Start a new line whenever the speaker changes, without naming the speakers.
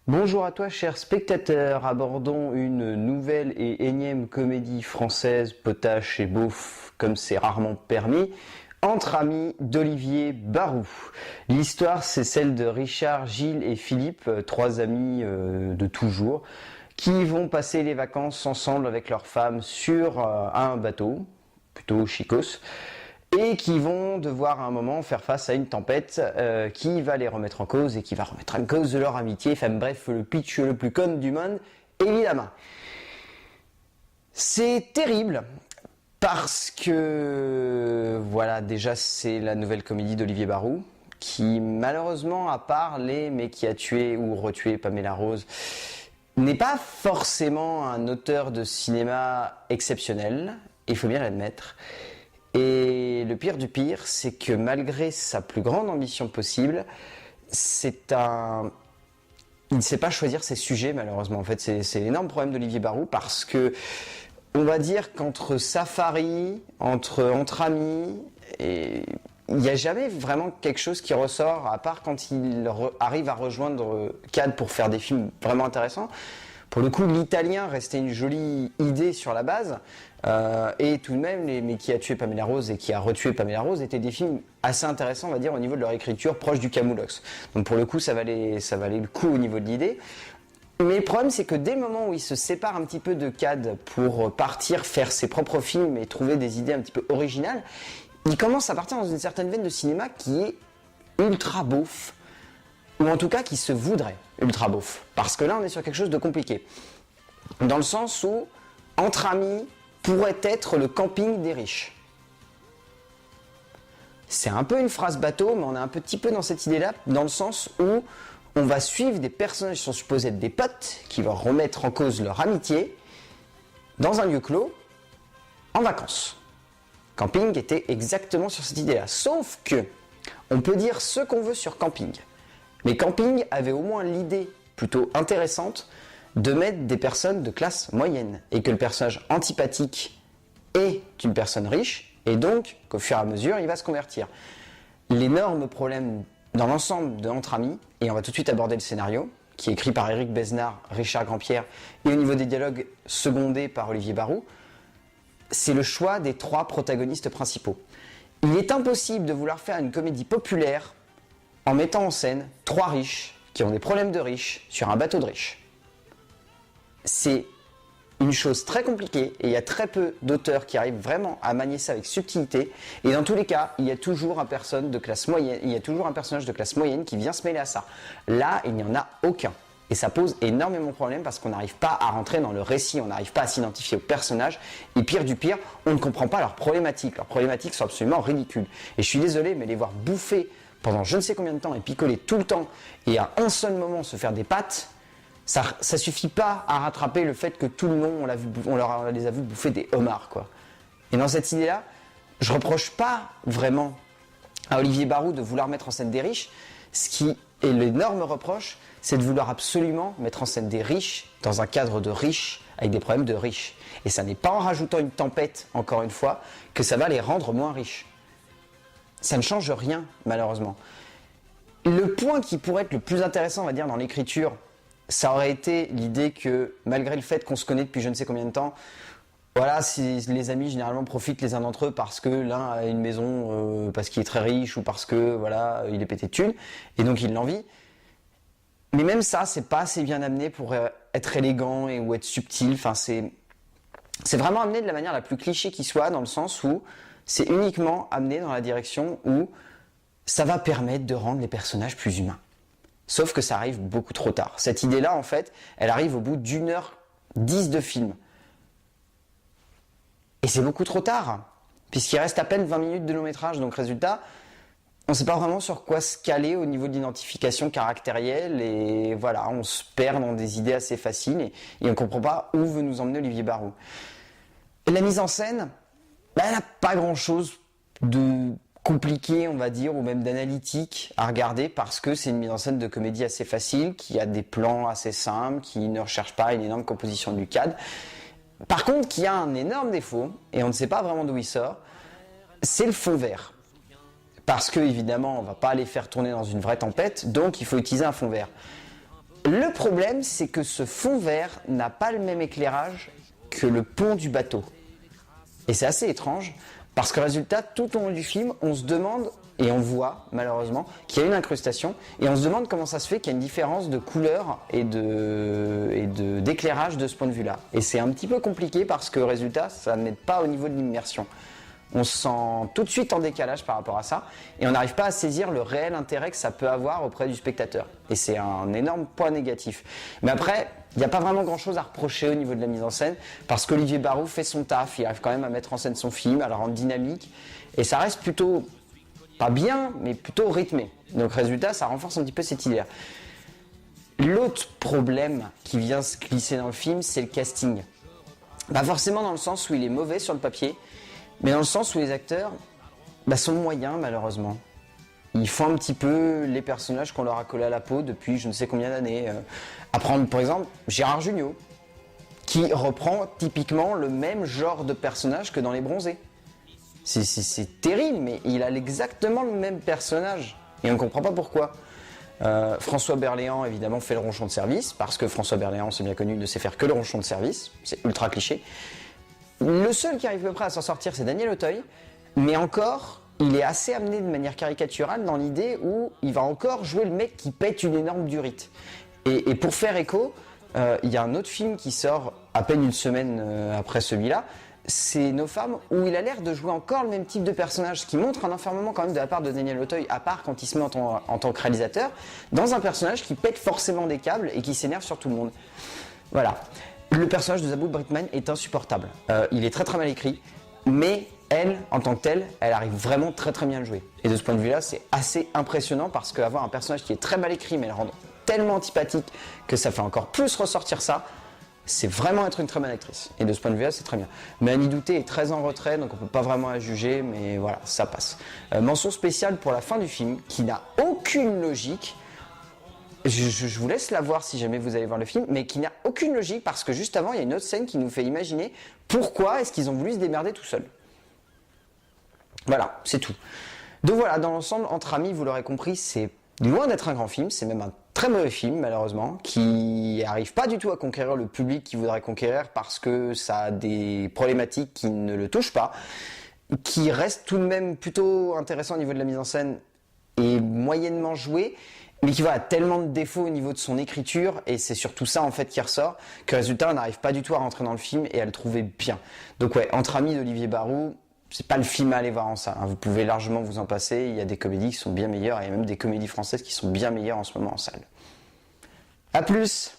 Bonjour à toi, cher spectateur. Abordons une nouvelle et énième comédie française, potache et beauf, comme c'est rarement permis, Entre amis d'Olivier Barou. L'histoire, c'est celle de Richard, Gilles et Philippe, trois amis de toujours, qui vont passer les vacances ensemble avec leurs femmes sur un bateau, plutôt chicos, et qui vont devoir à un moment faire face à une tempête qui va les remettre en cause et qui va remettre en cause leur amitié. Enfin bref, le pitch le plus con du monde, évidemment. C'est terrible parce que, voilà, déjà c'est la nouvelle comédie d'Olivier Barou qui malheureusement, à part Les mais qui a tué ou retué Pamela Rose, n'est pas forcément un auteur de cinéma exceptionnel, il faut bien l'admettre. Et le pire du pire, c'est que malgré sa plus grande ambition possible, il ne sait pas choisir ses sujets malheureusement. En fait, c'est l'énorme problème d'Olivier Barou parce que on va dire qu'entre Safari, entre amis, et il n'y a jamais vraiment quelque chose qui ressort, à part quand il arrive à rejoindre Cad pour faire des films vraiment intéressants. Pour le coup, l'italien restait une jolie idée sur la base, et tout de même, mais qui a tué Pamela Rose et qui a retué Pamela Rose étaient des films assez intéressants, on va dire, au niveau de leur écriture, proche du Camoulox. Donc pour le coup, ça valait le coup au niveau de l'idée. Mais le problème, c'est que dès le moment où il se sépare un petit peu de Cad pour partir faire ses propres films et trouver des idées un petit peu originales, il commence à partir dans une certaine veine de cinéma qui est ultra beauf, ou en tout cas qui se voudrait ultra beauf. Parce que là, on est sur quelque chose de compliqué. Dans le sens où, Entre amis pourrait être le camping des riches. C'est un peu une phrase bateau, mais on est un petit peu dans cette idée-là, dans le sens où on va suivre des personnages qui sont supposés être des potes, qui vont remettre en cause leur amitié, dans un lieu clos, en vacances. Camping était exactement sur cette idée-là. Sauf que, on peut dire ce qu'on veut sur Camping. Mais Camping avait au moins l'idée plutôt intéressante de mettre des personnes de classe moyenne. Et que le personnage antipathique est une personne riche, et donc qu'au fur et à mesure, il va se convertir. L'énorme problème dans l'ensemble de Entre amis, et on va tout de suite aborder le scénario, qui est écrit par Éric Besnard, Richard Grandpierre, et au niveau des dialogues secondés par Olivier Barou, c'est le choix des trois protagonistes principaux. Il est impossible de vouloir faire une comédie populaire en mettant en scène trois riches qui ont des problèmes de riches sur un bateau de riches. C'est une chose très compliquée et il y a très peu d'auteurs qui arrivent vraiment à manier ça avec subtilité, et dans tous les cas, il y a toujours un personnage de classe moyenne qui vient se mêler à ça. Là, il n'y en a aucun. Et ça pose énormément de problèmes parce qu'on n'arrive pas à rentrer dans le récit, on n'arrive pas à s'identifier aux personnages, et pire du pire, on ne comprend pas leurs problématiques. Leurs problématiques sont absolument ridicules. Et je suis désolé, mais les voir bouffer pendant je ne sais combien de temps et picoler tout le temps, et à un seul moment se faire des pâtes, ça suffit pas à rattraper le fait que tout le long on les a vus bouffer des homards, quoi. Et dans cette idée-là, je reproche pas vraiment à Olivier Barou de vouloir mettre en scène des riches. Ce qui est l'énorme reproche, c'est de vouloir absolument mettre en scène des riches dans un cadre de riches avec des problèmes de riches. Et ça n'est pas en rajoutant une tempête, encore une fois, que ça va les rendre moins riches. Ça ne change rien, malheureusement. Le point qui pourrait être le plus intéressant, on va dire, dans l'écriture, ça aurait été l'idée que, malgré le fait qu'on se connaît depuis je ne sais combien de temps, voilà, si les amis généralement profitent les uns d'entre eux parce que l'un a une maison, parce qu'il est très riche, ou parce que voilà, il est pété de thunes, et donc il l'envie. Mais même ça, c'est pas assez bien amené pour être élégant ou être subtil. Enfin, c'est vraiment amené de la manière la plus cliché qui soit, dans le sens où c'est uniquement amené dans la direction où ça va permettre de rendre les personnages plus humains. Sauf que ça arrive beaucoup trop tard. Cette idée-là, en fait, elle arrive au bout d'1h10 de film. Et c'est beaucoup trop tard, puisqu'il reste à peine 20 minutes de long métrage. Donc résultat, on ne sait pas vraiment sur quoi se caler au niveau de l'identification caractérielle. Et voilà, on se perd dans des idées assez faciles et on ne comprend pas où veut nous emmener Olivier Barou. Et la mise en scène, elle n'a pas grand-chose de compliqué, on va dire, ou même d'analytique à regarder, parce que c'est une mise en scène de comédie assez facile, qui a des plans assez simples, qui ne recherche pas une énorme composition du cadre. Par contre, qui a un énorme défaut, et on ne sait pas vraiment d'où il sort, c'est le fond vert. Parce que, évidemment, on ne va pas les faire tourner dans une vraie tempête, donc il faut utiliser un fond vert. Le problème, c'est que ce fond vert n'a pas le même éclairage que le pont du bateau. Et c'est assez étrange, parce que résultat, tout au long du film, on se demande, et on voit malheureusement, qu'il y a une incrustation, et on se demande comment ça se fait qu'il y a une différence de couleur et d'éclairage de ce point de vue-là. Et c'est un petit peu compliqué parce que résultat, ça n'aide pas au niveau de l'immersion. On se sent tout de suite en décalage par rapport à ça, et on n'arrive pas à saisir le réel intérêt que ça peut avoir auprès du spectateur. Et c'est un énorme point négatif. Mais après, il n'y a pas vraiment grand chose à reprocher au niveau de la mise en scène, parce qu'Olivier Barou fait son taf, il arrive quand même à mettre en scène son film, à le rendre dynamique, et ça reste plutôt, pas bien, mais plutôt rythmé. Donc résultat, ça renforce un petit peu cette idée-là. L'autre problème qui vient se glisser dans le film, c'est le casting. Pas forcément dans le sens où il est mauvais sur le papier, mais dans le sens où les acteurs sont moyens malheureusement. Ils font un petit peu les personnages qu'on leur a collés à la peau depuis je ne sais combien d'années. À prendre par exemple Gérard Jugnot, qui reprend typiquement le même genre de personnage que dans Les Bronzés. C'est terrible, mais il a exactement le même personnage. Et on ne comprend pas pourquoi. François Berléand évidemment fait le ronchon de service, parce que François Berléand, c'est bien connu, ne sait faire que le ronchon de service. C'est ultra cliché. Le seul qui arrive à peu près à s'en sortir, c'est Daniel Auteuil, mais encore, il est assez amené de manière caricaturale dans l'idée où il va encore jouer le mec qui pète une énorme durite. Et pour faire écho, il y a un autre film qui sort à peine une semaine après celui-là, c'est Nos femmes, où il a l'air de jouer encore le même type de personnage, ce qui montre un enfermement quand même de la part de Daniel Auteuil, à part quand il se met en tant que réalisateur, dans un personnage qui pète forcément des câbles et qui s'énerve sur tout le monde. Voilà. Le personnage de Zabou Brickman est insupportable. Il est très très mal écrit, mais elle, en tant que telle, elle arrive vraiment très très bien à le jouer. Et de ce point de vue-là, c'est assez impressionnant parce qu'avoir un personnage qui est très mal écrit, mais le rendre tellement antipathique que ça fait encore plus ressortir ça, c'est vraiment être une très bonne actrice. Et de ce point de vue-là, c'est très bien. Mais Annie Douté est très en retrait, donc on peut pas vraiment la juger, mais voilà, ça passe. Mention spéciale pour la fin du film, qui n'a aucune logique. Je vous laisse la voir si jamais vous allez voir le film, mais qui n'a aucune logique parce que juste avant, il y a une autre scène qui nous fait imaginer pourquoi est-ce qu'ils ont voulu se démerder tout seuls. Voilà, c'est tout. Donc voilà, dans l'ensemble, Entre amis, vous l'aurez compris, c'est loin d'être un grand film, c'est même un très mauvais film malheureusement, qui n'arrive pas du tout à conquérir le public qu'il voudrait conquérir parce que ça a des problématiques qui ne le touchent pas, qui reste tout de même plutôt intéressant au niveau de la mise en scène et moyennement joué, mais qui a tellement de défauts au niveau de son écriture, et c'est surtout ça en fait qui ressort, que résultat on n'arrive pas du tout à rentrer dans le film et à le trouver bien. Donc ouais, Entre amis d'Olivier Barou, c'est pas le film à aller voir en salle, hein. Vous pouvez largement vous en passer, il y a des comédies qui sont bien meilleures, et il y a même des comédies françaises qui sont bien meilleures en ce moment en salle. A plus!